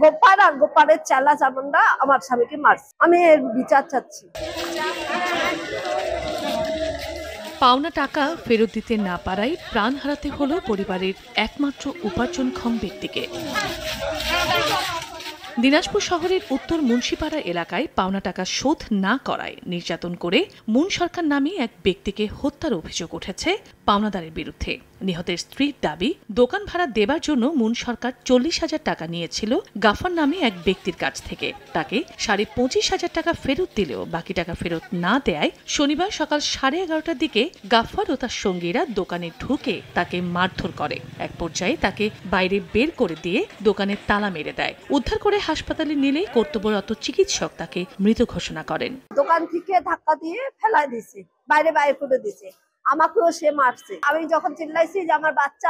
গোপাল আর গোপালের চেলা চামুন্ডা আমার স্বামীকে মারছে। আমি এর বিচার চাচ্ছি। পাওনা টাকা ফেরত দিতে না পারায় প্রাণ হারাতে হলো পরিবারের একমাত্র উপার্জনক্ষম ব্যক্তিকে। দিনাজপুর শহরের উত্তর মুন্সিপাড়া এলাকায় পাওনা টাকা শোধ না করায় নির্যাতন করে মুন সরকার নামে এক ব্যক্তিকে হত্যার অভিযোগ উঠেছে পাওনাদারের বিরুদ্ধে। নিহতের স্ত্রীর দাবি, দোকান ভাড়া দেবার জন্য মুন সরকার 40,000 টাকা নিয়েছিল গাফার নামে এক ব্যক্তির কাছ থেকে। তাকে 25,500 টাকা ফেরত দিলেও বাকি টাকা ফেরত না দেয়ায় শনিবার সকাল 11:30টার দিকে গাফার ও তার সঙ্গীরা দোকানে ঢুকে তাকে মারধর করে। এক পর্যায়ে তাকে বাইরে বের করে দিয়ে দোকানের তালা মেরে দেয়। উদ্ধার করে হাসপাতালে নিলে কর্তব্যরত চিকিৎসক তাকে মৃত ঘোষণা করেন। দোকান থেকে ধাক্কা দিয়ে ফেলাই দিছে, বাইরে বাইরে করে দিছে। আমাকেও সে মারছে। আমি যখন চিল্লাইছি যে আমার বাচ্চা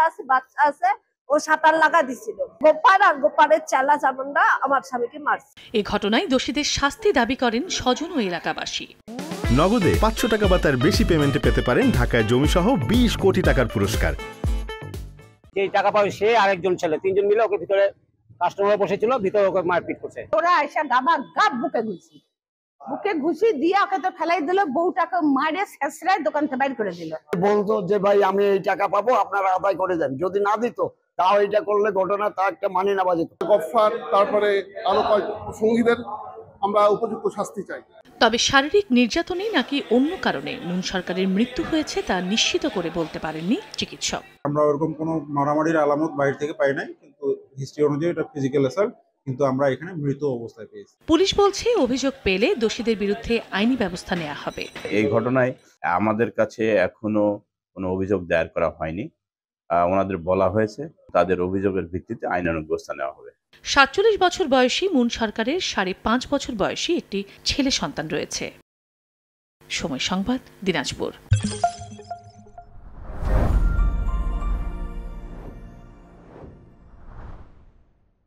আছে, ও শাটার লাগা দিছিল। গোপাল আর গোপালের চেলা চামুন্ডা আমার স্বামীকে মারছে। এই ঘটনায় দোষীদের শাস্তি দাবি করেন স্বজন ও এলাকাবাসী। নগদে 500 টাকা বা তার বেশি পেমেন্টে পেতে পারেন ঢাকায় জমিসহ 20 কোটি টাকার পুরস্কার। যে টাকা পাবে সে আরেকজন ছেলে, তিনজন মিলে ওকে ভিতরে কাস্টমার বসেছিল, ভিতরে ওকে মারপিট করছে। ওরা এসে গাবা গাব বুকে ঘুষি দিয়ে ওকে তো ফেলাই দিল। বউটাকে মারে শেষরায় দোকান থেকে বাইর করে দিল। বলতো যে ভাই আমি এই টাকা পাবো, আপনারা আদায় করে দেন। যদি না দিত তাও এটা করলে ঘটনা তা একটা মানে না বাজে। গফফার তারপরে আরো কয়েক সঙ্গীদের আমরা উপযুক্ত শাস্তি চাই। তবে শারীরিক নির্যাতনে নাকি অন্য কারণে মুন সরকারের মৃত্যু হয়েছে তা নিশ্চিত করে বলতে পারেননি চিকিৎসক। আমরা ওরকম কোনো মারামারির আলামত বাইরে থেকে পাই নাই, কিন্তু হিস্ট্রি অনুযায়ী এটা ফিজিক্যাল অ্যাসল্ট, কিন্তু আমরা এখানে মৃত অবস্থায় পেয়েছি। পুলিশ বলছে অভিযোগ পেলে দোষীদের বিরুদ্ধে আইনি ব্যবস্থা নেওয়া হবে। এই ঘটনায় আমাদের কাছে এখনো কোনো অভিযোগ দায়ের করা হয়নি। ওনাদের বলা হয়েছে তাদের অভিযোগের ভিত্তিতে আইনানুগ ব্যবস্থা নেওয়া হবে। 47 বছর বয়সী মুন সরকারের 5.5 বছর বয়সী একটি ছেলে সন্তান রয়েছে। সময় সংবাদ, দিনাজপুর।